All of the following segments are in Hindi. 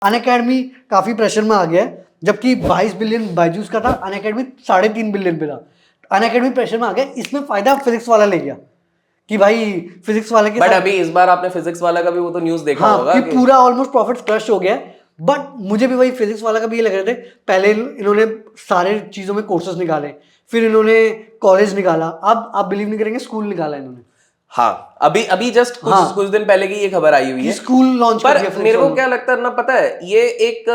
अनअकैडमी काफी प्रेशर में आ गया है, जबकि 22 बिलियन बायजूस का था, अनअकैडमी 3.5 बिलियन पे था। अनअकैडमी प्रेशर में आ गया, इसमें फायदा फिजिक्स वाला ले गया कि भाई फिजिक्स वाले के बट साथ अभी इस बार आपने फिजिक्स वाला का भी वो तो न्यूज़ देखा हाँ होगा कि कि पूरा ऑलमोस्ट प्रॉफिट क्रश हो गया है। बट मुझे भी वही फिजिक्स वाला का भी ये लग रहे थे, पहले इन्होंने सारे चीजों में कोर्सेज निकाले, फिर इन्होंने कॉलेज निकाला, अब आप बिलीव नहीं करेंगे स्कूल निकाला इन्होंने। हाँ, अभी जस्ट कुछ दिन पहले की ये खबर आई हुई है स्कूल लॉन्च पर कर दिया मेरे को क्या लगता है ना, पता है ये एक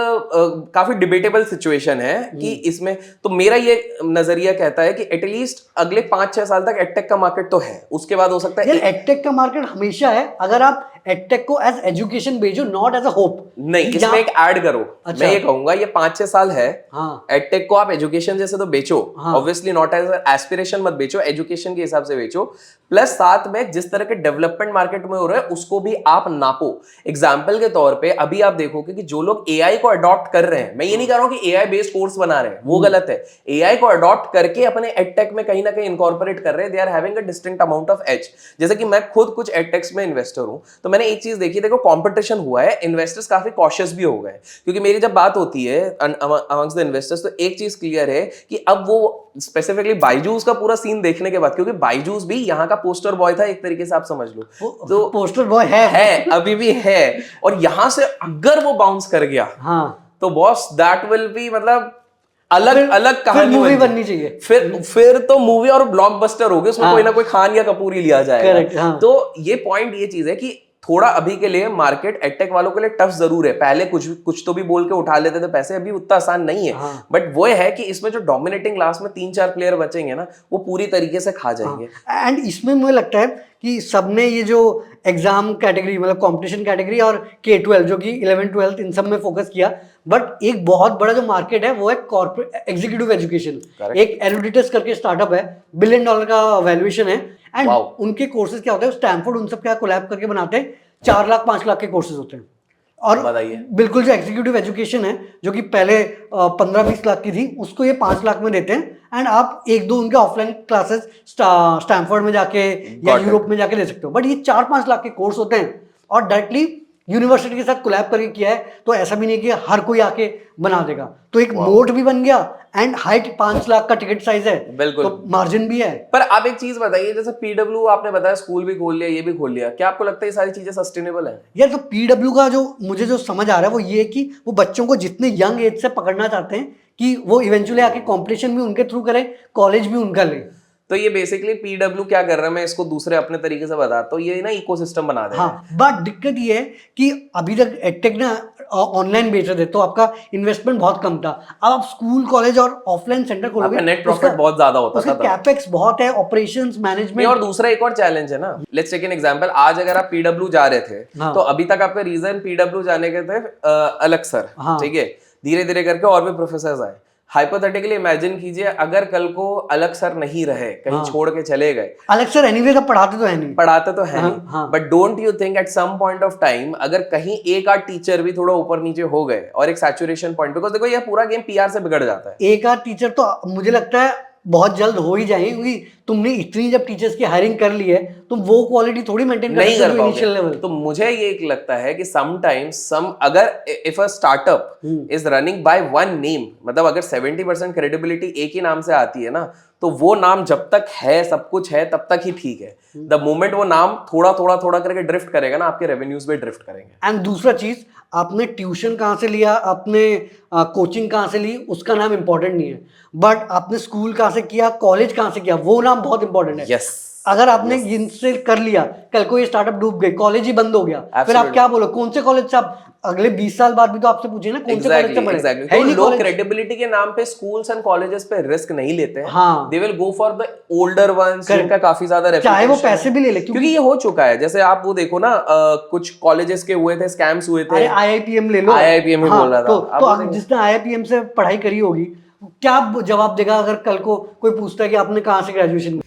काफी डिबेटेबल सिचुएशन है कि इसमें तो मेरा ये नजरिया कहता है कि एटलीस्ट अगले 5-6 साल तक एडटेक का मार्केट तो है, उसके बाद हो सकता है एडटेक का मार्केट हमेशा है अगर आप एडटेक को एज एजुकेशन भेजो, नॉट एज अ होप। नहीं, इसमें एक ऐड करो। अच्छा। मैं ये कहूंगा ये 5-6 साल है। हाँ। एडटेक को आप एजुकेशन जैसे तो बेचो, हाँ। ऑब्वियसली नॉट एज एस्पिरेशन मत बेचो, एजुकेशन के हिसाब से बेचो, प्लस साथ में जिस तरह के डेवलपमेंट मार्केट में हो रहा है उसको भी आप नापो। एग्जाम्पल के तौर पे अभी आप देखोगे कि जो लोग एआई को अडॉप्ट कर रहे हैं, मैं ये नहीं कह रहा हूं कि एआई बेस्ड कोर्स बना रहे हैं, वो गलत है। एआई को अडॉप्ट करके अपने एडटेक में कहीं ना कहीं इनकॉर्पोरेट कर रहे हैं, they are having a distinct amount of age. जैसे कि मैं खुद कुछ एडटेक्स में इन्वेस्टर हूं, तो मैंने एक चीज देखी, देखो कंपटीशन हुआ है, इन्वेस्टर्स काफी कॉशियस भी हो गए, क्योंकि मेरी जब बात होती है अमंग्स द इन्वेस्टर्स तो एक चीज क्लियर है कि अब वो स्पेसिफिकली बायजूस का पूरा सीन देखने के बाद, क्योंकि बायजूस भी यहाँ का पोस्टर बॉय था एक तरीके से आप समझ लो, तो पोस्टर बॉय है अभी भी है, और यहां से अगर वो बाउंस कर गया हाँ तो बॉस दैट विल बी मतलब अलग कहानी मूवी बननी चाहिए। फिर तो मूवी और ब्लॉकबस्टर होगी, उसमें कोई ना कोई खान या कपूर ही लिया जाएगा। करेक्ट, हाँ। तो ये पॉइंट ये चीज है कि थोड़ा अभी के लिए मार्केट एडटेक वालों के लिए टफ जरूर है, पहले कुछ तो भी बोल के उठा लेते थे पैसे, अभी उतना आसान नहीं है। हाँ। बट वो है कि इसमें जो डोमिनेटिंग क्लास में 3-4 प्लेयर बचेंगे ना, वो पूरी तरीके से खा जाएंगे। एंड इसमें मुझे लगता है कि सबने ये जो एग्जाम कैटेगरी मतलब कंपटीशन कैटेगरी और K-12 जो कि 11-12 इन सब में फोकस किया, बट एक बहुत बड़ा जो मार्केट है वो है कॉर्पोरेट एग्जीक्यूटिव एजुकेशन। एक एरुडिटस करके स्टार्टअप है, $1 बिलियन का वैल्यूएशन है, एंड उनके कोर्सेज क्या होते हैं, स्टैनफोर्ड उन सब क्या कोलैब करके बनाते हैं, 4 लाख 5 लाख के कोर्सेज होते हैं। और बिल्कुल जो एग्जीक्यूटिव एजुकेशन है जो कि पहले 15-20 लाख की थी, उसको ये 5 लाख में देते हैं, एंड आप 1-2 उनके ऑफलाइन क्लासेस स्टैनफोर्ड में जाके या यूरोप में जाके ले सकते हो। बट ये 4-5 लाख के कोर्स होते हैं और डायरेक्टली यूनिवर्सिटी के साथ कोलैब करके किया है, तो ऐसा भी नहीं कि हर कोई आके बना देगा, तो एक मोड भी बन गया, एंड हाइट 5 लाख का टिकट साइज है, बिल्कुल, तो मार्जिन भी है। पर आप एक चीज बताइए, जैसे पीडब्ल्यू आपने बताया स्कूल भी खोल लिया, ये भी खोल लिया, क्या आपको लगता है ये सारी चीजें सस्टेनेबल है? यार तो पीडब्ल्यू का जो मुझे जो समझ आ रहा है वो ये है कि वो बच्चों को जितने यंग एज से पकड़ना चाहते हैं कि वो इवेंचुअली आके कॉम्पिटिशन भी उनके थ्रू करे, कॉलेज भी उनका ले। तो ये बेसिकली पीडब्ल्यू क्या कर रहा है, मैं इसको दूसरे अपने तरीके से बताता हूँ, ये ना इकोसिस्टम बना दे। हाँ, बट दिक्कत ये है कि अभी तक एडटेक ना ऑनलाइन बेच रहे थे, तो आपका इन्वेस्टमेंट बहुत कम था। अब आप स्कूल कॉलेज और ऑफलाइन सेंटर खोलोगे, नेट प्रॉफिट बहुत ज्यादा होता था, कैपेक्स बहुत है, ऑपरेशंस मैनेजमेंट। और दूसरा एक और चैलेंज है ना, लेट्स टेक एन एग्जांपल, आज अगर आप पीडब्ल्यू जा रहे थे तो अभी तक आपका रीजन पीडब्ल्यू जाने के थे अलग सर, ठीक है, धीरे धीरे करके और भी प्रोफेसर आए। हाइपोथेटिकली इमेजिन कीजिए अगर कल को अलग सर नहीं रहे, कहीं छोड़ के चले गए, अलग सर एनीवे तो पढ़ाते तो है नहीं, but don't you think at some point of time अगर कहीं एक आध टीचर भी थोड़ा ऊपर नीचे हो गए और एक सैचुरेशन पॉइंट, बिकॉज देखो ये पूरा गेम पीआर से बिगड़ जाता है। एक आध टीचर तो मुझे लगता है बहुत जल्द हो ही जाएंगे, क्योंकि तुमने इतनी जब टीचर्स की हायरिंग कर ली है, तुम वो क्वालिटी थोड़ी मेंटेन नहीं कर पाओगे। तो मुझे ये एक लगता है कि समटाइम्स अगर if a startup is running by one name, मतलब अगर 70% क्रेडिबिलिटी एक ही नाम से आती है ना, तो वो नाम जब तक है, सब कुछ है, तब तक ही ठीक है। द मोमेंट वो नाम थोड़ा करके ड्रिफ्ट करेगा ना, आपके रेवेन्यूज भी ड्रिफ्ट करेंगे। एंड दूसरा चीज, आपने ट्यूशन कहाँ से लिया, आपने कोचिंग कहाँ से ली, उसका नाम इंपॉर्टेंट नहीं है, बट आपने स्कूल कहाँ से किया, कॉलेज कहाँ से किया, वो नाम बहुत इंपॉर्टेंट है। yes. अगर आपने इनसे कर लिया, कल को ये स्टार्टअप डूब गए, कॉलेज ही बंद हो गया, फिर आप क्या बोलो, कौन से कॉलेज से आप अगले 20 साल बाद भी तो आपसे पूछे ना कौन से कॉलेज से पढ़े। तो लोग क्रेडिबिलिटी के नाम पे स्कूल्स एंड कॉलेजेस पे रिस्क नहीं लेते हैं। हाँ, they will go for the older ones जिनका काफी ज्यादा रेपुटेशन, चाहे वो पैसे भी ले ले, क्योंकि ये हो चुका है। जैसे आप वो देखो ना, कुछ कॉलेजेस के हुए थे, स्कैम्स हुए थे। IIPM ले लो, IIPM ही बोल रहा था। तो जिसने IIPM से पढ़ाई करी होगी क्या जवाब देगा अगर कल को कोई पूछता है कि आपने कहाँ से ग्रेजुएशन